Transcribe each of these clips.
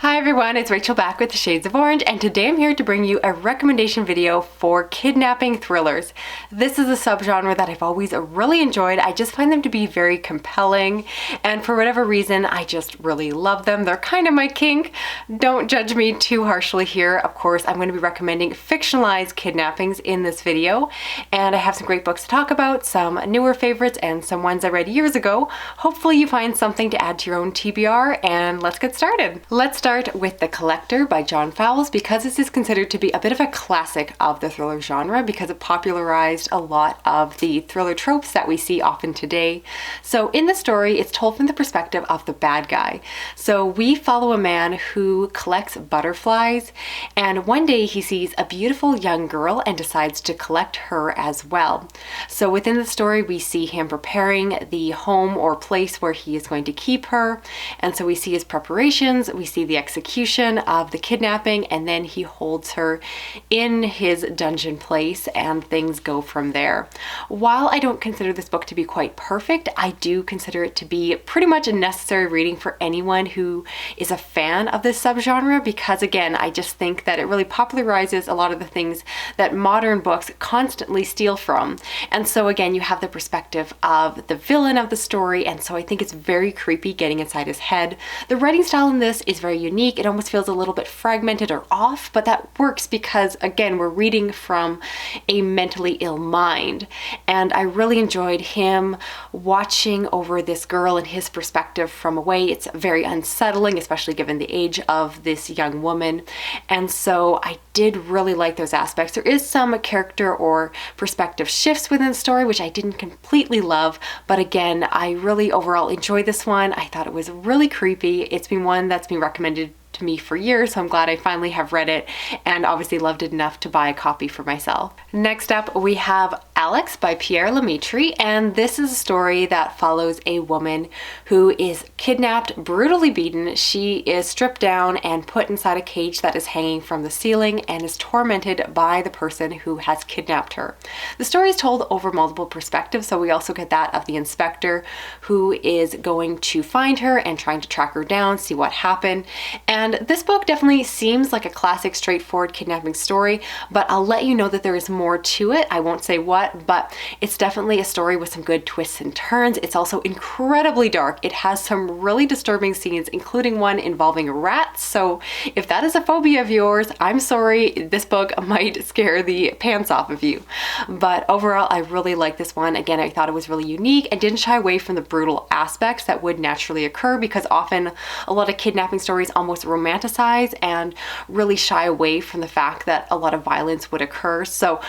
Hi everyone, it's Rachel back with the Shades of Orange, and today I'm here to bring you a recommendation video for kidnapping thrillers. This is a subgenre that I've always really enjoyed. I just find them to be very compelling, and for whatever reason, I just really love them. They're kind of my kink. Don't judge me too harshly here. Of course, I'm going to be recommending fictionalized kidnappings in this video, and I have some great books to talk about, some newer favorites, and some ones I read years ago. Hopefully you find something to add to your own TBR, and let's get started. Let's start with The Collector by John Fowles, because this is considered to be a bit of a classic of the thriller genre because it popularized a lot of the thriller tropes that we see often today. So in the story, it's told from the perspective of the bad guy. So we follow a man who collects butterflies, and one day he sees a beautiful young girl and decides to collect her as well. So within the story, we see him preparing the home or place where he is going to keep her, and so we see his preparations, we see the execution of the kidnapping, and then he holds her in his dungeon place and things go from there. While I don't consider this book to be quite perfect, I do consider it to be pretty much a necessary reading for anyone who is a fan of this subgenre, because again, I just think that it really popularizes a lot of the things that modern books constantly steal from. And so again, you have the perspective of the villain of the story, and so I think it's very creepy getting inside his head. The writing style in this is very unique. It almost feels a little bit fragmented or off, but that works because, again, we're reading from a mentally ill mind. And I really enjoyed him watching over this girl and his perspective from away. It's very unsettling, especially given the age of this young woman. And so I did really like those aspects. There is some character or perspective shifts within the story, which I didn't completely love. But again, I really overall enjoyed this one. I thought it was really creepy. It's been one that's been recommended to me for years, so I'm glad I finally have read it and obviously loved it enough to buy a copy for myself. Next up, we have Alex by Pierre Lemaitre, and this is a story that follows a woman who is kidnapped, brutally beaten. She is stripped down and put inside a cage that is hanging from the ceiling and is tormented by the person who has kidnapped her. The story is told over multiple perspectives, so we also get that of the inspector who is going to find her and trying to track her down, see what happened. And this book definitely seems like a classic, straightforward kidnapping story, but I'll let you know that there is more to it. I won't say what, but it's definitely a story with some good twists and turns. It's also incredibly dark. It has some really disturbing scenes, including one involving rats. So if that is a phobia of yours, I'm sorry, this book might scare the pants off of you. But overall, I really like this one. Again, I thought it was really unique. I didn't shy away from the brutal aspects that would naturally occur, because often a lot of kidnapping stories almost romanticize and really shy away from the fact that a lot of violence would occur. So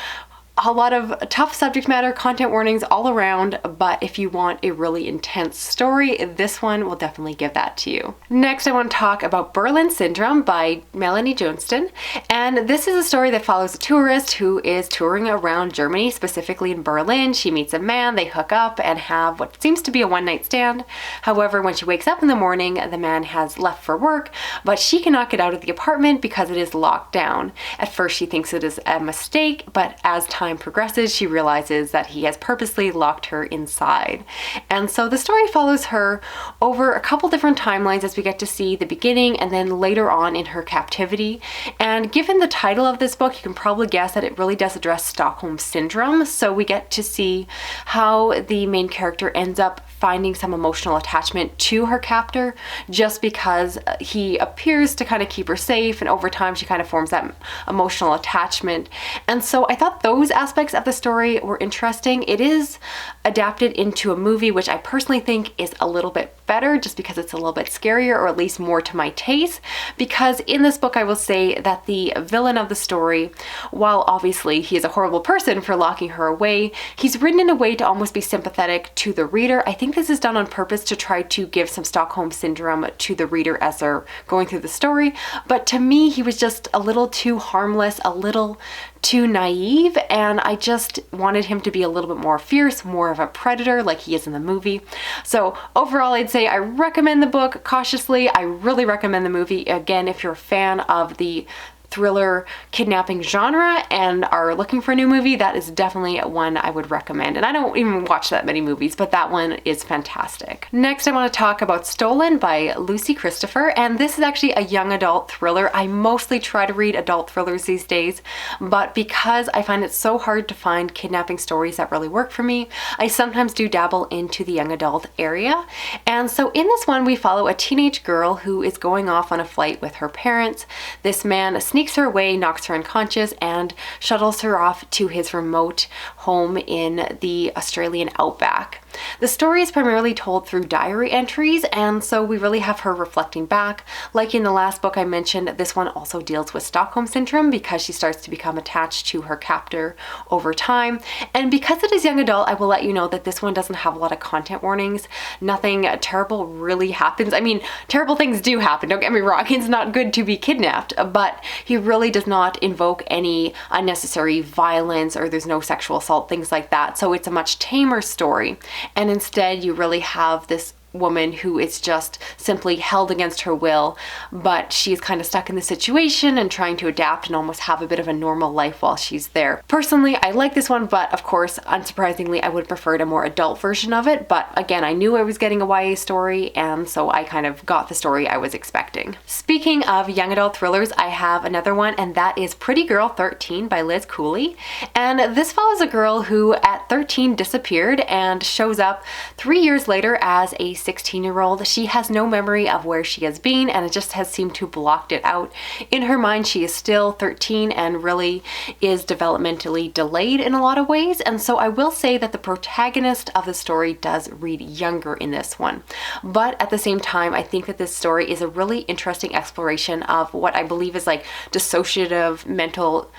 a lot of tough subject matter, content warnings all around, but if you want a really intense story, this one will definitely give that to you. Next, I want to talk about Berlin Syndrome by Melanie Johnston, and this is a story that follows a tourist who is touring around Germany, specifically in Berlin. She meets a man, they hook up and have what seems to be a one-night stand. However, when she wakes up in the morning, the man has left for work, but she cannot get out of the apartment because it is locked down. At first, she thinks it is a mistake, but as time progresses, she realizes that he has purposely locked her inside. And so the story follows her over a couple different timelines as we get to see the beginning and then later on in her captivity. And given the title of this book, you can probably guess that it really does address Stockholm Syndrome. So we get to see how the main character ends up finding some emotional attachment to her captor just because he appears to kind of keep her safe, and over time she kind of forms that emotional attachment. And so I thought those aspects of the story were interesting. It is adapted into a movie, which I personally think is a little bit better just because it's a little bit scarier, or at least more to my taste, because in this book I will say that the villain of the story, while obviously he is a horrible person for locking her away, he's written in a way to almost be sympathetic to the reader. I think this is done on purpose to try to give some Stockholm Syndrome to the reader as they're going through the story, but to me he was just a little too harmless, a little too naive, and I just wanted him to be a little bit more fierce, more of a predator like he is in the movie. So overall, I'd say I recommend the book cautiously. I really recommend the movie, again, if you're a fan of the thriller kidnapping genre and are looking for a new movie, that is definitely one I would recommend. And I don't even watch that many movies, but that one is fantastic. Next, I want to talk about Stolen by Lucy Christopher, and this is actually a young adult thriller. I mostly try to read adult thrillers these days, but because I find it so hard to find kidnapping stories that really work for me, I sometimes do dabble into the young adult area. And so in this one, we follow a teenage girl who is going off on a flight with her parents. This man sneaks her away, knocks her unconscious, and shuttles her off to his remote home in the Australian outback. The story is primarily told through diary entries, and so we really have her reflecting back. Like in the last book I mentioned, this one also deals with Stockholm Syndrome because she starts to become attached to her captor over time. And because it is young adult, I will let you know that this one doesn't have a lot of content warnings. Nothing terrible really happens. I mean, terrible things do happen, don't get me wrong. It's not good to be kidnapped, but he really does not invoke any unnecessary violence, or there's no sexual assault, things like that. So it's a much tamer story. And instead, you really have this woman who is just simply held against her will, but she's kind of stuck in the situation and trying to adapt and almost have a bit of a normal life while she's there. Personally, I like this one, but of course, unsurprisingly, I would prefer a more adult version of it. But again, I knew I was getting a YA story, and so I kind of got the story I was expecting. Speaking of young adult thrillers, I have another one, and that is Pretty Girl 13 by Liz Cooley. And this follows a girl who at 13 disappeared and shows up 3 years later as a 16-year-old. She has no memory of where she has been, and it just has seemed to blocked it out. In her mind, she is still 13 and really is developmentally delayed in a lot of ways. And so I will say that the protagonist of the story does read younger in this one. But at the same time, I think that this story is a really interesting exploration of what I believe is like dissociative mental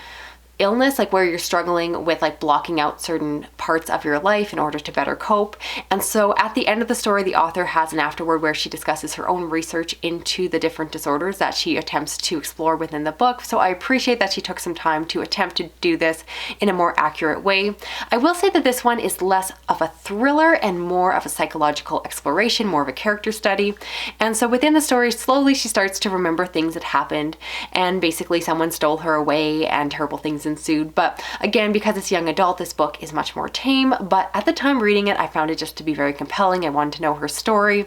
illness, like where you're struggling with like blocking out certain parts of your life in order to better cope. And so at the end of the story, the author has an afterword where she discusses her own research into the different disorders that she attempts to explore within the book. So I appreciate that she took some time to attempt to do this in a more accurate way. I will say that this one is less of a thriller and more of a psychological exploration, more of a character study. And so within the story, slowly she starts to remember things that happened, and basically someone stole her away and terrible things ensued. But again, because it's young adult, this book is much more tame. But at the time reading it, I found it just to be very compelling. I wanted to know her story,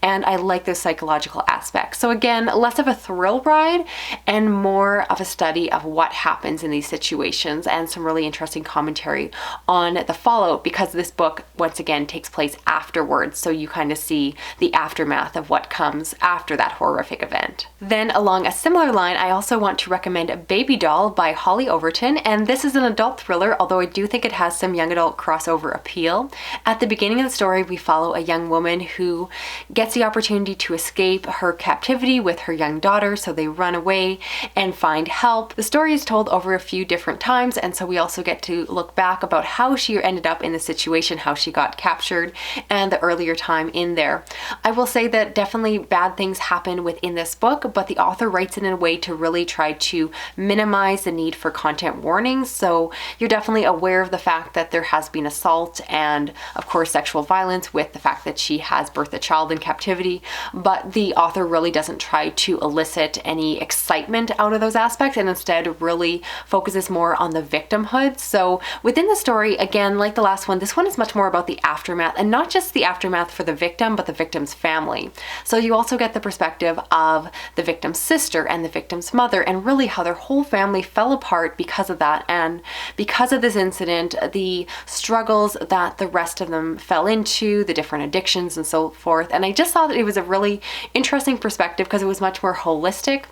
and I like those psychological aspects. So again, less of a thrill ride and more of a study of what happens in these situations, and some really interesting commentary on the fallout, because this book once again takes place afterwards, so you kind of see the aftermath of what comes after that horrific event. Then along a similar line, I also want to recommend Baby Doll by Holly Overton. And this is an adult thriller, although I do think it has some young adult crossover appeal. At the beginning of the story, we follow a young woman who gets the opportunity to escape her captivity with her young daughter, so they run away and find help. The story is told over a few different times, and so we also get to look back about how she ended up in the situation, how she got captured, and the earlier time in there. I will say that definitely bad things happen within this book, but the author writes it in a way to really try to minimize the need for content warnings. So you're definitely aware of the fact that there has been assault and of course sexual violence with the fact that she has birthed a child in captivity, but the author really doesn't try to elicit any excitement out of those aspects, and instead really focuses more on the victimhood. So within the story, again, like the last one, this one is much more about the aftermath, and not just the aftermath for the victim, but the victim's family. So you also get the perspective of the victim's sister and the victim's mother, and really how their whole family fell apart because of that, and because of this incident, the struggles that the rest of them fell into, the different addictions and so forth. And I just thought that it was a really interesting perspective because it was much more holistic.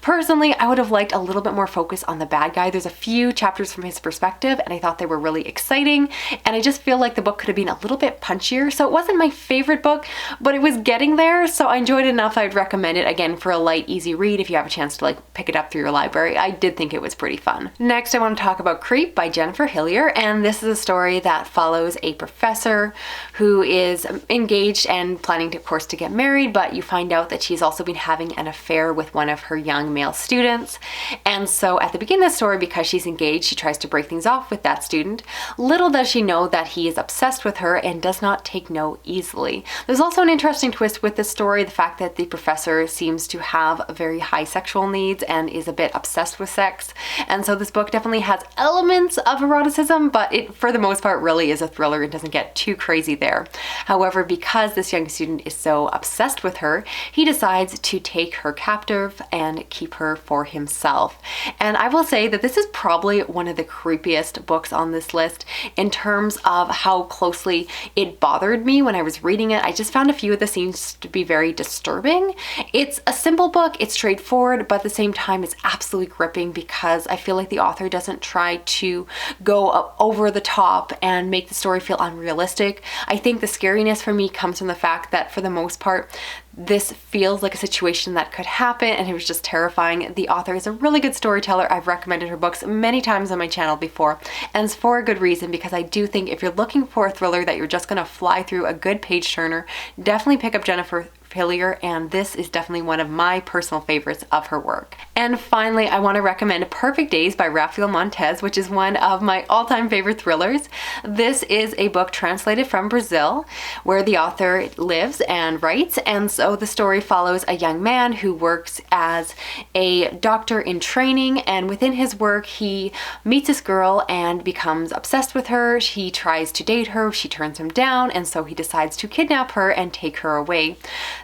Personally, I would have liked a little bit more focus on the bad guy. There's a few chapters from his perspective, and I thought they were really exciting, and I just feel like the book could have been a little bit punchier. So it wasn't my favorite book, but it was getting there, so I enjoyed it enough. I'd recommend it again for a light, easy read if you have a chance to like pick it up through your library. I did think it was pretty fun. Next, I want to talk about Creep by Jennifer Hillier, and this is a story that follows a professor who is engaged and planning to, of course, to get married, but you find out that she's also been having an affair with one of her young male students. And so at the beginning of the story, because she's engaged, she tries to break things off with that student. Little does she know that he is obsessed with her and does not take no easily. There's also an interesting twist with this story, the fact that the professor seems to have very high sexual needs and is a bit obsessed with sex. And so this book definitely has elements of eroticism, but it, for the most part, really is a thriller and doesn't get too crazy there. However, because this young student is so obsessed with her, he decides to take her captive and keep her for himself. And I will say that this is probably one of the creepiest books on this list in terms of how closely it bothered me when I was reading it. I just found a few of the scenes to be very disturbing. It's a simple book, it's straightforward, but at the same time it's absolutely gripping because I feel like the author doesn't try to go over the top and make the story feel unrealistic. I think the scariness for me comes from the fact that for the most part, this feels like a situation that could happen and it was just terrifying. The author is a really good storyteller. I've recommended her books many times on my channel before, and it's for a good reason, because I do think if you're looking for a thriller that you're just gonna fly through, a good page turner, definitely pick up Jennifer Hillier, and this is definitely one of my personal favorites of her work. And finally, I want to recommend Perfect Days by Rafael Montes, which is one of my all-time favorite thrillers. This is a book translated from Brazil, where the author lives and writes, and so the story follows a young man who works as a doctor in training, and within his work he meets this girl and becomes obsessed with her. He tries to date her, she turns him down, and so he decides to kidnap her and take her away.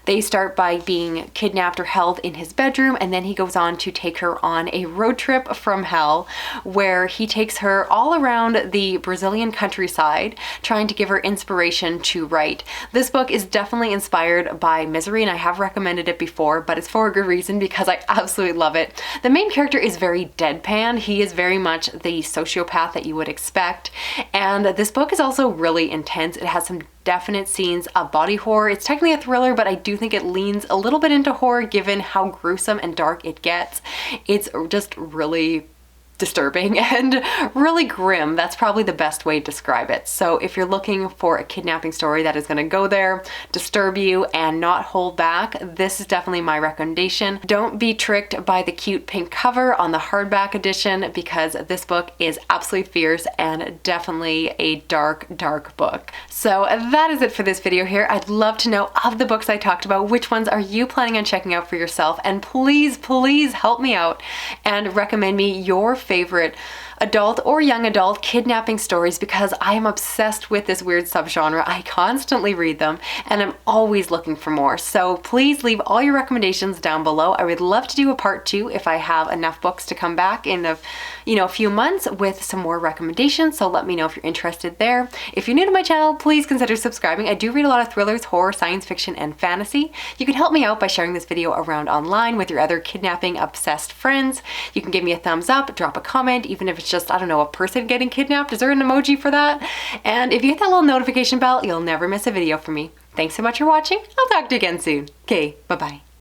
They start by being kidnapped or held in his bedroom, and then he goes on to take her on a road trip from hell, where he takes her all around the Brazilian countryside, trying to give her inspiration to write. This book is definitely inspired by Misery, and I have recommended it before, but it's for a good reason, because I absolutely love it. The main character is very deadpan. He is very much the sociopath that you would expect, and this book is also really intense. It has some definite scenes of body horror. It's technically a thriller, but I do think it leans a little bit into horror given how gruesome and dark it gets. It's just really disturbing and really grim. That's probably the best way to describe it. So if you're looking for a kidnapping story that is going to go there, disturb you, and not hold back, this is definitely my recommendation. Don't be tricked by the cute pink cover on the hardback edition, because this book is absolutely fierce and definitely a dark, dark book. So that is it for this video here. I'd love to know, of the books I talked about, which ones are you planning on checking out for yourself? And please, please help me out and recommend me your favorite adult or young adult kidnapping stories, because I am obsessed with this weird subgenre. I constantly read them and I'm always looking for more. So please leave all your recommendations down below. I would love to do a part 2 if I have enough books to come back in a few months with some more recommendations. So let me know if you're interested there. If you're new to my channel, please consider subscribing. I do read a lot of thrillers, horror, science fiction, and fantasy. You can help me out by sharing this video around online with your other kidnapping obsessed friends. You can give me a thumbs up, drop a comment, even if it's just, I don't know, a person getting kidnapped. Is there an emoji for that? And if you hit that little notification bell, you'll never miss a video from me. Thanks so much for watching. I'll talk to you again soon. Okay, bye-bye.